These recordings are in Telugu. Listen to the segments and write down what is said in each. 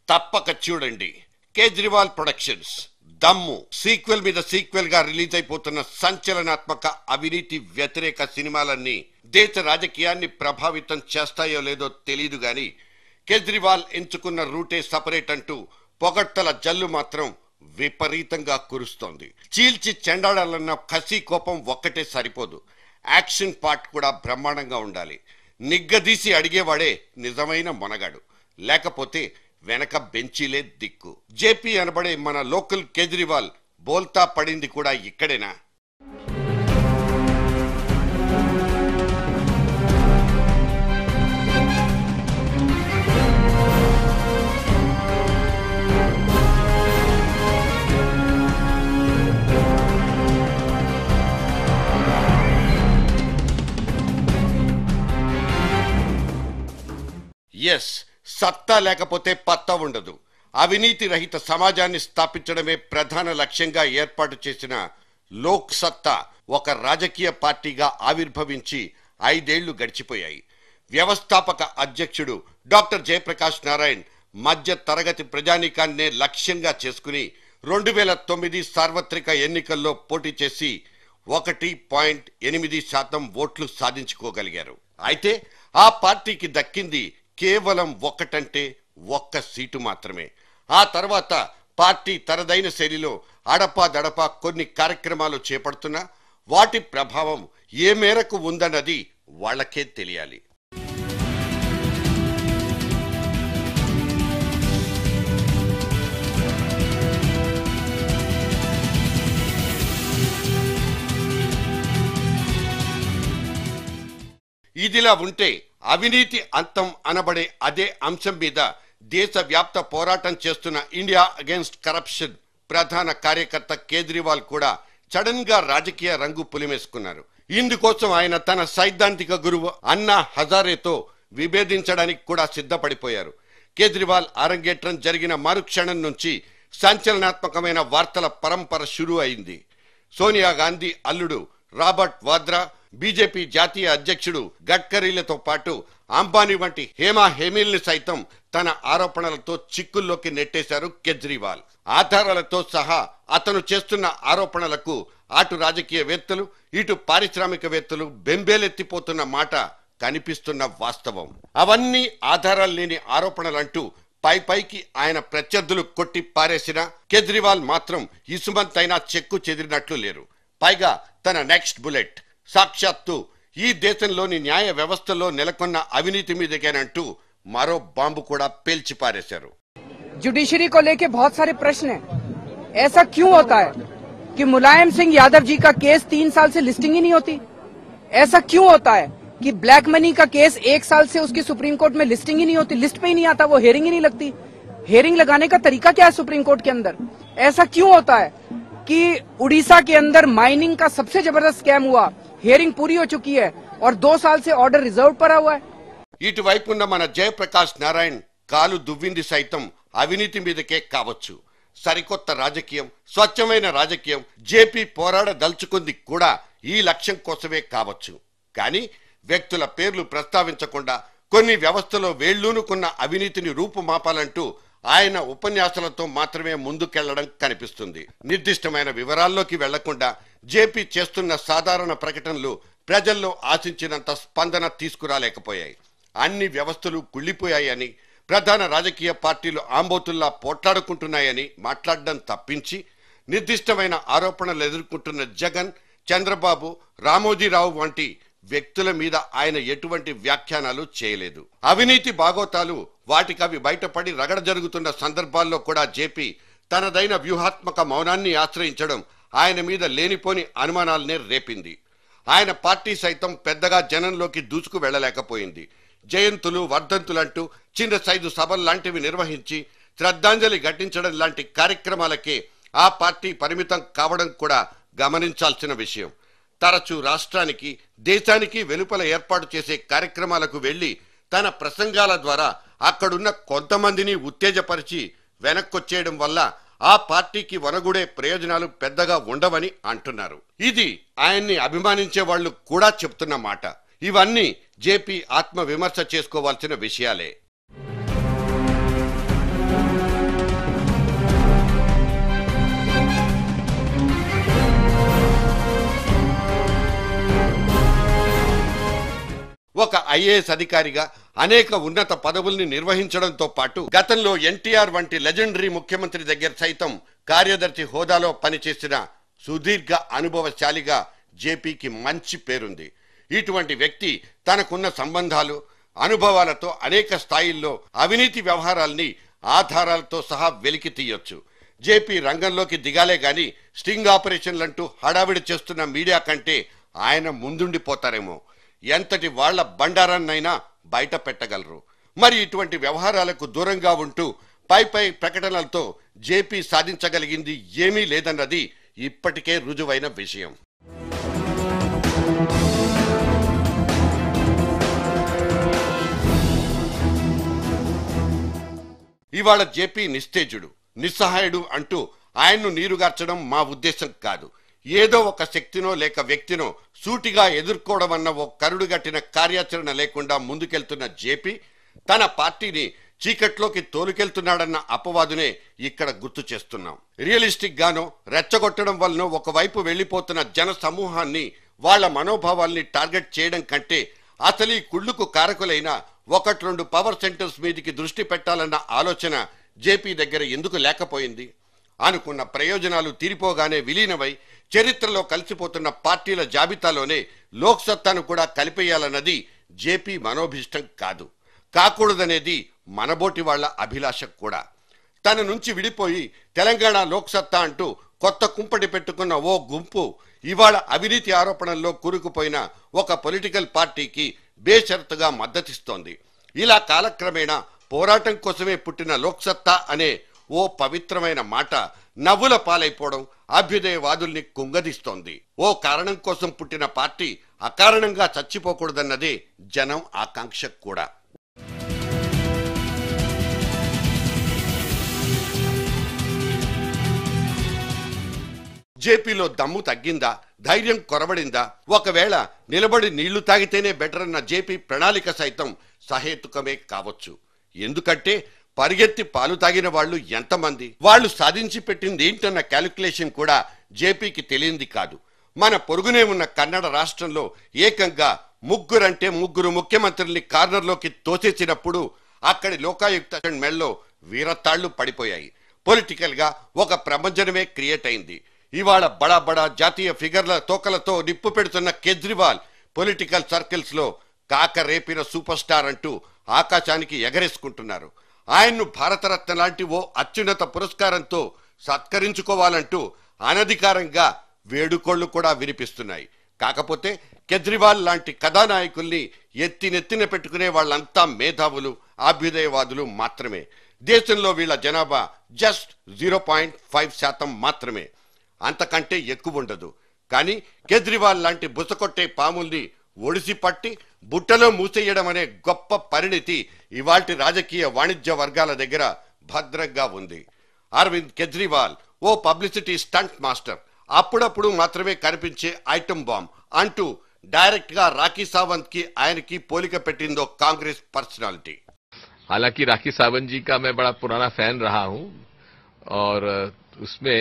తప్పక చూడండి. కేజ్రీవాల్ ప్రొడక్షన్స్ దమ్ము సీక్వెల్ మీద సీక్వెల్ గా రిలీజ్ అయిపోతున్న సంచలనాత్మక అవినీతి వ్యతిరేక సినిమాలన్నీ దేశ రాజకీయాన్ని ప్రభావితం చేస్తాయో లేదో తెలియదు గాని కేజ్రీవాల్ ఎంచుకున్న రూటే సపరేట్ అంటూ పొగడ్తల జల్లు మాత్రం విపరీతంగా కురుస్తోంది. చీల్చి చెండాడాలన్న కసి కోపం ఒక్కటే సరిపోదు, యాక్షన్ పార్ట్ కూడా బ్రహ్మాండంగా ఉండాలి. నిగ్గదీసి అడిగేవాడే నిజమైన మొనగాడు, లేకపోతే వెనక బెంచీలే దిక్కు. జేపీ అనబడే మన లోకల్ కేజ్రీవాల్ బోల్తా పడింది కూడా ఇక్కడేనా? ఎస్, సత్తా లేకపోతే పత్తా ఉండదు. అవినీతి రహిత సమాజాన్ని స్థాపించడమే ప్రధాన లక్ష్యంగా ఏర్పాటు చేసిన లోక్ సత్తా ఒక రాజకీయ పార్టీగా ఆవిర్భవించి 5 ఏళ్లు గడిచిపోయాయి. వ్యవస్థాపక అధ్యక్షుడు డాక్టర్ జయప్రకాష్ నారాయణ్ మధ్య తరగతి ప్రజానీకాన్నే లక్ష్యంగా చేసుకుని 2009 సార్వత్రిక ఎన్నికల్లో పోటీ చేసి 1.8% ఓట్లు సాధించుకోగలిగారు. అయితే ఆ పార్టీకి దక్కింది కేవలం ఒక్కటంటే 1 సీటు మాత్రమే. ఆ తర్వాత పార్టీ తనదైన శైలిలో అడపాదడపా కొన్ని కార్యక్రమాలు చేపడుతున్నా వాటి ప్రభావం ఏ మేరకు ఉందన్నది వాళ్ళకే తెలియాలి. ఇదిలా ఉంటే అవినీతి అంతం అనబడే అదే అంశం మీద దేశవ్యాప్త పోరాటం చేస్తున్న ఇండియా అగేన్స్ట్ కరప్షన్ ప్రధాన కార్యకర్త కేజ్రీవాల్ కూడా సడన్ గా రాజకీయ రంగు పులిమేసుకున్నారు. ఇందుకోసం ఆయన తన సైద్ధాంతిక గురువు అన్నా హజారేతో విభేదించడానికి కూడా సిద్ధపడిపోయారు. కేజ్రీవాల్ అరంగేట్రం జరిగిన మరుక్షణం నుంచి సంచలనాత్మకమైన వార్తల పరంపర షురూ అయింది. సోనియా గాంధీ అల్లుడు రాబర్ట్ వాద్రా, బీజేపీ జాతీయ అధ్యక్షుడు గడ్కరీలతో పాటు అంబానీ వంటి హేమీల్ని సైతం తన ఆరోపణలతో చిక్కుల్లోకి నెట్టేశారు కేజ్రీవాల్. ఆధారాలతో సహా అతను చేస్తున్న ఆరోపణలకు అటు రాజకీయవేత్తలు ఇటు పారిశ్రామికవేత్తలు బెంబేలెత్తిపోతున్న మాట కనిపిస్తున్న వాస్తవం. అవన్నీ ఆధారాలు లేని ఆరోపణలంటూ పైకి ఆయన ప్రత్యర్థులు కొట్టి పారేసిన కేజ్రీవాల్ మాత్రం ఇసుమంతైనా చెక్కు చెదిరినట్లు లేరు. పైగా తన నెక్స్ట్ బుల్లెట్ సాక్షాత్తు ఈ దేశంలోని న్యాయ వ్యవస్థలో నెలకొన్న అవినీతి మీదకేనంటూ మరో బాంబు కూడా పేల్చి పారేశారు. जुडिशरी को लेके बहुत सारे प्रश्न हैं। ऐसा क्यों होता है कि मुलायम सिंह यादव जी का केस 3 साल से लिस्टिंग ही नहीं होती? ऐसा क्यों होता है कि ब्लैक मनी का केस 1 साल से उसकी सुप्रीम कोर्ट में लिस्टिंग ही नहीं होती, लिस्ट पे ही नहीं आता, वो हियरिंग ही नहीं लगती? हियरिंग लगाने का तरीका क्या है सुप्रीम कोर्ट के अंदर? ऐसा क्यों होता है कि उड़ीसा के अंदर माइनिंग का सबसे जबरदस्त स्कैम हुआ, हियरिंग पूरी हो चुकी है और 2 साल से ऑर्डर रिजर्व पड़ा हुआ है? ఇటువైపున్న మన జయప్రకాష్ నారాయణ్ కాలు దువ్వింది సైతం అవినీతి మీదకే కావచ్చు. సరికొత్త రాజకీయం, స్వచ్ఛమైన రాజకీయం జేపీ పోరాడదలుచుకుంది కూడా ఈ లక్ష్యం కోసమే కావచ్చు. కానీ వ్యక్తుల పేర్లు ప్రస్తావించకుండా కొన్ని వ్యవస్థలో వేళ్లూనుకున్న అవినీతిని రూపుమాపాలంటూ ఆయన ఉపన్యాసాలతో మాత్రమే ముందుకెళ్లడం కనిపిస్తుంది. నిర్దిష్టమైన వివరాల్లోకి వెళ్లకుండా జేపీ చేస్తున్న సాధారణ ప్రకటనలు ప్రజల్లో ఆశించినంత స్పందన తీసుకురాలేకపోయాయి. అన్ని వ్యవస్థలు కుళ్ళిపోయాయని, ప్రధాన రాజకీయ పార్టీలు ఆంబోతుల్లా పోట్లాడుకుంటున్నాయని మాట్లాడడం తప్పించి నిర్దిష్టమైన ఆరోపణలు ఎదుర్కొంటున్న జగన్, చంద్రబాబు, రామోజీరావు వంటి వ్యక్తుల మీద ఆయన ఎటువంటి వ్యాఖ్యానాలు చేయలేదు. అవినీతి బాగోతాలు వాటికవి బయటపడి రగడ జరుగుతున్న సందర్భాల్లో కూడా జేపీ తనదైన వ్యూహాత్మక మౌనాన్ని ఆశ్రయించడం ఆయన మీద లేనిపోని అనుమానాలనే రేపింది. ఆయన పార్టీ సైతం పెద్దగా జనంలోకి దూసుకు వెళ్లలేకపోయింది. జయంతులు, వర్ధంతులంటూ చిన్న సైజు సభలు లాంటివి నిర్వహించి శ్రద్ధాంజలి ఘటించడం లాంటి కార్యక్రమాలకే ఆ పార్టీ పరిమితం కావడం కూడా గమనించాల్సిన విషయం. తరచూ రాష్ట్రానికి, దేశానికి వెలుపల ఏర్పాటు చేసే కార్యక్రమాలకు వెళ్లి తన ప్రసంగాల ద్వారా అక్కడున్న కొంతమందిని ఉత్తేజపరిచి వెనక్కొచ్చేయడం వల్ల ఆ పార్టీకి వనగూడే ప్రయోజనాలు పెద్దగా ఉండవని అంటున్నారు. ఇది ఆయన్ని అభిమానించే వాళ్ళు కూడా చెప్తున్న మాట. ఇవన్నీ జేపీ ఆత్మ విమర్శ చేసుకోవాల్సిన విషయాలే. ఒక ఐఏఎస్ అధికారిగా అనేక ఉన్నత పదవుల్ని నిర్వహించడంతో పాటు గతంలో ఎన్టీఆర్ వంటి లెజెండరీ ముఖ్యమంత్రి దగ్గర సైతం కార్యదర్శి హోదాలో పనిచేసిన సుదీర్ఘ అనుభవశాలిగా జేపీకి మంచి పేరుంది. ఇటువంటి వ్యక్తి తనకున్న సంబంధాలు అనుభవాలతో అనేక స్థాయిల్లో అవినీతి వ్యవహారాల్ని ఆధారాలతో సహా వెలికి తీయొచ్చు. జేపీ రంగంలోకి దిగాలే గాని స్టింగ్ ఆపరేషన్లంటూ హడావిడి చేస్తున్న మీడియా కంటే ఆయన ముందుండిపోతారేమో. ఎంతటి వాళ్ల బండారాన్నైనా బయట పెట్టగలరు. మరి ఇటువంటి వ్యవహారాలకు దూరంగా ఉంటూ పై ప్రకటనలతో జేపీ సాధించగలిగింది ఏమీ లేదన్నది ఇప్పటికే రుజువైన విషయం. ఇవాళ జేపీ నిస్తేజుడు, నిస్సహాయుడు అంటూ ఆయన్ను నీరుగార్చడం మా ఉద్దేశం కాదు. ఏదో ఒక శక్తినో లేక వ్యక్తినో సూటిగా ఎదుర్కోవడం అన్న ఓ కరుడుగట్టిన కార్యాచరణ లేకుండా ముందుకెళ్తున్న జేపీ తన పార్టీని చీకట్లోకి తోలుకెళ్తున్నాడన్న అపవాదునే ఇక్కడ గుర్తు చేస్తున్నాం. రియలిస్టిక్ గానో రెచ్చగొట్టడం వల్లనో ఒకవైపు వెళ్లిపోతున్న జన సమూహాన్ని వాళ్ల మనోభావాల్ని టార్గెట్ చేయడం కంటే అసలు ఈ కుళ్లుకు కారకులైన 1-2 పవర్ సెంటర్స్ మీదికి దృష్టి పెట్టాలన్న ఆలోచన జేపీ దగ్గర ఎందుకు లేకపోయింది? అనుకున్న ప్రయోజనాలు తీరిపోగానే విలీనమై చరిత్రలో కలిసిపోతున్న పార్టీల జాబితాలోనే లోక్సత్తాను కూడా కలిపేయాలన్నది జేపీ మనోభిష్టం కాదు, కాకూడదనేది మనబోటి వాళ్ల అభిలాష కూడా. తన నుంచి విడిపోయి తెలంగాణ లోక్సత్తా అంటూ కొత్త కుంపటి పెట్టుకున్న ఓ గుంపు ఇవాళ అవినీతి ఆరోపణల్లో కూరుకుపోయిన ఒక పొలిటికల్ పార్టీకి బేషరతుగా మద్దతిస్తోంది. ఇలా కాలక్రమేణా పోరాటం కోసమే పుట్టిన లోక్సత్తా అనే ఓ పవిత్రమైన మాట నవ్వుల పాలైపోవడం అభ్యుదయవాదుల్ని కుంగదీస్తోంది. ఓ కారణం కోసం పుట్టిన పార్టీ అకారణంగా చచ్చిపోకూడదన్నదే జనం ఆకాంక్ష కూడా. జేపీలో దమ్ము తగ్గిందా, ధైర్యం కొరబడిందా? ఒకవేళ నిలబడి నీళ్లు తాగితేనే బెటర్ అన్న జేపీ ప్రణాళిక సైతం సహేతుకమే కావచ్చు. ఎందుకంటే పరిగెత్తి పాలు తాగిన వాళ్ళు ఎంతమంది, వాళ్ళు సాధించి పెట్టింది ఏంటన్న క్యాలిక్యులేషన్ కూడా జేపీకి తెలియంది కాదు. మన పొరుగునే ఉన్న కన్నడ రాష్ట్రంలో ఏకంగా 3 ముఖ్యమంత్రుల్ని కార్నర్లోకి తోసేసినప్పుడు అక్కడి లోకాయుక్త మెళ్ళలో వీరతాళ్లు పడిపోయాయి. పొలిటికల్ గా ఒక ప్రపంచమే క్రియేట్ అయింది. ఇవాళ బడా జాతీయ ఫిగర్ల తోకలతో నిప్పు పెడుతున్న కేజ్రీవాల్ పొలిటికల్ సర్కిల్స్ లో కాక రేపిన సూపర్ స్టార్ అంటూ ఆకాశానికి ఎగరేసుకుంటున్నారు. ఆయన్ను భారతరత్న లాంటి ఓ అత్యున్నత పురస్కారంతో సత్కరించుకోవాలంటూ అనధికారంగా వేడుకోళ్లు కూడా వినిపిస్తున్నాయి. కాకపోతే కేజ్రీవాల్ లాంటి కథానాయకుల్ని ఎత్తినెత్తిన పెట్టుకునే వాళ్ళంతా మేధావులు, అభ్యుదయవాదులు మాత్రమే. దేశంలో వీళ్ళ జనాభా జస్ట్ 0.5% మాత్రమే, అంతకంటే ఎక్కువ ఉండదు. కానీ కేజ్రీవాల్ లాంటి బుసకొట్టే పాముల్ని ఒడిసి పట్టి బుట్టలో మూసేయడం అనే గొప్ప పరిణితి ఇవాల్టి రాజకీయ వాణిజ్య వర్గాల దగ్గర భద్రంగా ఉంది. అరవింద్ కేజ్రీవాల్ ఓ పబ్లిసిటీ స్టంట్ మాస్టర్, అప్పుడప్పుడు మాత్రమే కనిపించే ఐటమ్ బాంబ్ అంటూ డైరెక్ట్ గా రాఖీ సావంత్ కి ఆయనకి పోలిక పెట్టిందో కాంగ్రెస్ పర్సనాలిటీ. हालांकि राखी सावंत जी का मैं बड़ा पुराना फैन रहा हूं और उसमें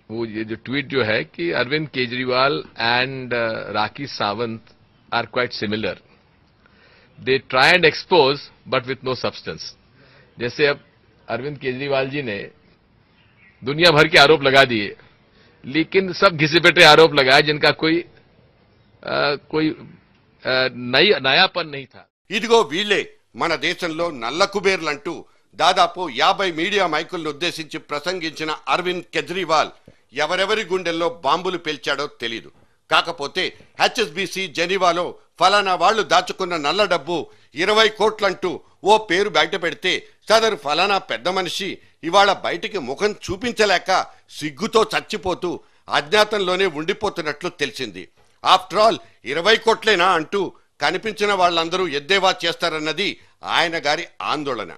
वो ये जो ट्वीट जो है कि Arvind Kejriwal and Rakhi Sawant are quite similar, they try and expose but with no substance. जैसे अब अरविंद केजरीवाल जी ने दुनिया भर के आरोप लगा दिए, लेकिन सब घिसे पिटे आरोप लगाए जिनका कोई नयापन नहीं था. ఇదిగో వీళ్ళే మన దేశంలో నల్ల కుబేర్లంటూ దాదాపు 50 మీడియా మైకులను ఉద్దేశించి ప్రసంగించిన అరవింద్ కేజ్రీవాల్ ఎవరెవరి గుండెల్లో బాంబులు పేల్చాడో తెలీదు. కాకపోతే హెచ్ఎస్బీసీ జెనీవాలో ఫలానా వాళ్లు దాచుకున్న నల్ల డబ్బు 20 కోట్లంటూ ఓ పేరు బయట పెడితే సదరు ఫలానా పెద్ద మనిషి ఇవాళ బయటికి ముఖం చూపించలేక సిగ్గుతో చచ్చిపోతూ అజ్ఞాతంలోనే ఉండిపోతున్నట్లు తెలిసింది. ఆఫ్టర్ ఆల్ 20 కోట్లేనా అంటూ కనిపించిన వాళ్ళందరూ ఎద్దేవా చేస్తారన్నది ఆయన గారి ఆందోళన.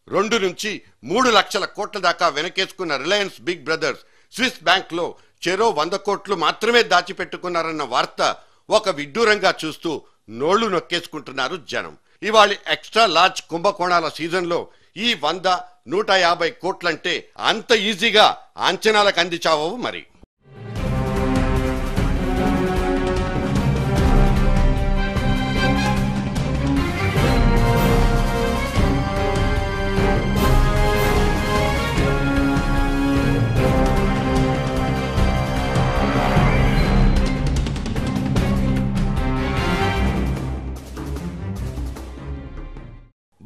2 నుంచి 3 లక్షల కోట్ల దాకా వెనకేసుకున్న Reliance big brothers Swiss bank లో చెరో 100 కోట్లు మాత్రమే దాచిపెట్టుకున్నారన్న వార్త ఒక విడ్డూరంగా చూస్తూ నోళ్లు నొక్కేసుకుంటున్నారు జనం. ఇవాళ ఎక్స్ట్రా లార్జ్ కుంభకోణాల సీజన్ లో ఈ 100, 150 కోట్లంటే అంత ఈజీగా అంచనాలకు అందించావవు మరి.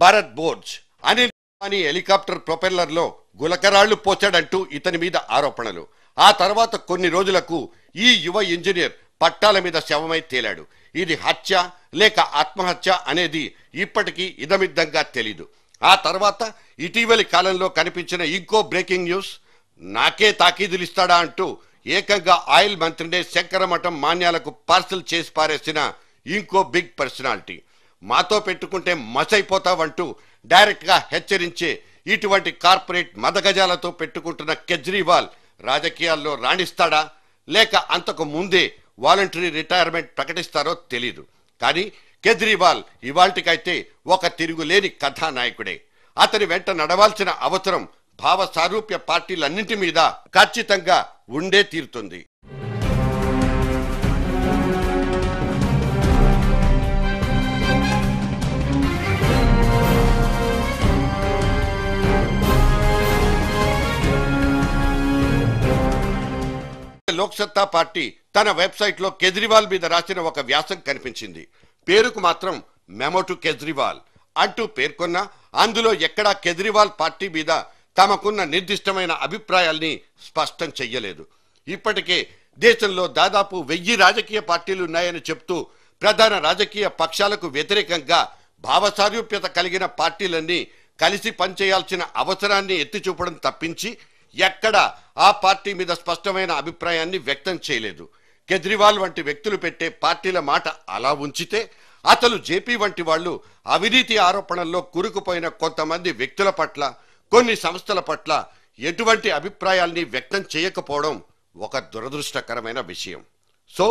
భారత్ బోర్డ్స్ అనిల్ అంబానీ హెలికాప్టర్ ప్రొపెల్లర్లో గులకరాళ్లు పోచాడంటూ ఇతని మీద ఆరోపణలు. ఆ తర్వాత కొన్ని రోజులకు ఈ యువ ఇంజనీర్ పట్టాల మీద శవమై తేలాడు. ఇది హత్య లేక ఆత్మహత్య అనేది ఇప్పటికీ ఇదమిద్దంగా తెలీదు. ఆ తర్వాత ఇటీవలి కాలంలో కనిపించిన ఇంకో బ్రేకింగ్ న్యూస్, నాకే తాకీదులిస్తాడా అంటూ ఏకంగా ఆయిల్ మంత్రినే శంకరమఠం మాన్యాలకు పార్సల్ చేసి పారేసిన ఇంకో బిగ్ పర్సనాలిటీ. మాతో పెట్టుకుంటే మసైపోతావంటూ డైరెక్ట్ గా హెచ్చరించే ఇటువంటి కార్పొరేట్ మదగజాలతో పెట్టుకుంటున్న కేజ్రీవాల్ రాజకీయాల్లో రాణిస్తాడా లేక అంతకు ముందే వాలంటరీ రిటైర్మెంట్ ప్రకటిస్తారో తెలీదు. కానీ కేజ్రీవాల్ ఇవాల్టికైతే ఒక తిరుగులేని కథానాయకుడే. అతని వెంట నడవాల్సిన అవసరం భావ సారూప్య పార్టీలన్నింటి మీద ఖచ్చితంగా ఉండే తీరుతుంది. లోక్సత్తా పార్టీ తన వెబ్సైట్ లో కేజ్రీవాల్ మీద రాసిన ఒక వ్యాసం కనిపించింది. పేరుకు మాత్రం మెమో టు కేజ్రీవాల్ అంటూ పేర్కొన్నా అందులో ఎక్కడా కేజ్రీవాల్ పార్టీ మీద తమకున్న నిర్దిష్టమైన అభిప్రాయాల్ని స్పష్టం చెయ్యలేదు. ఇప్పటికే దేశంలో దాదాపు 1000 రాజకీయ పార్టీలు ఉన్నాయని చెప్తూ ప్రధాన రాజకీయ పక్షాలకు వ్యతిరేకంగా భావసారూప్యత కలిగిన పార్టీలన్నీ కలిసి పనిచేయాల్సిన అవసరాన్ని ఎత్తి చూపడం తప్పించి ఎక్కడ ఆ పార్టీ మీద స్పష్టమైన అభిప్రాయాన్ని వ్యక్తం చేయలేదు. కేజ్రీవాల్ వంటి వ్యక్తులు పెట్టే పార్టీల మాట అలా ఉంచితే అసలు జేపీ వంటి వాళ్ళు అవినీతి ఆరోపణల్లో కూరుకుపోయిన కొంతమంది వ్యక్తుల పట్ల కొన్ని సంస్థల పట్ల ఎటువంటి అభిప్రాయాల్ని వ్యక్తం చేయకపోవడం ఒక దురదృష్టకరమైన విషయం. సో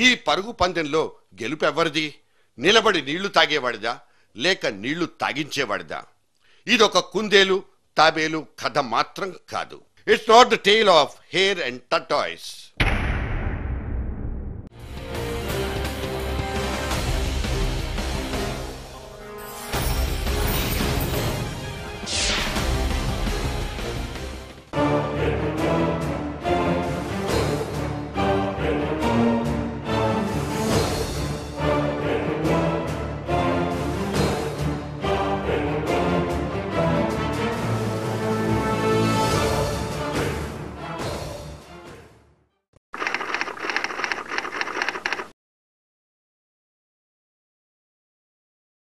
ఈ పరుగు పందెంలో గెలుపు ఎవరిది? నిలబడి నీళ్లు తాగేవాడిదా లేక నీళ్లు తాగించేవాడిదా? ఇదొక కుందేలు తాబేలు కథ మాత్రం కాదు. It's not the tale of hare and tortoise.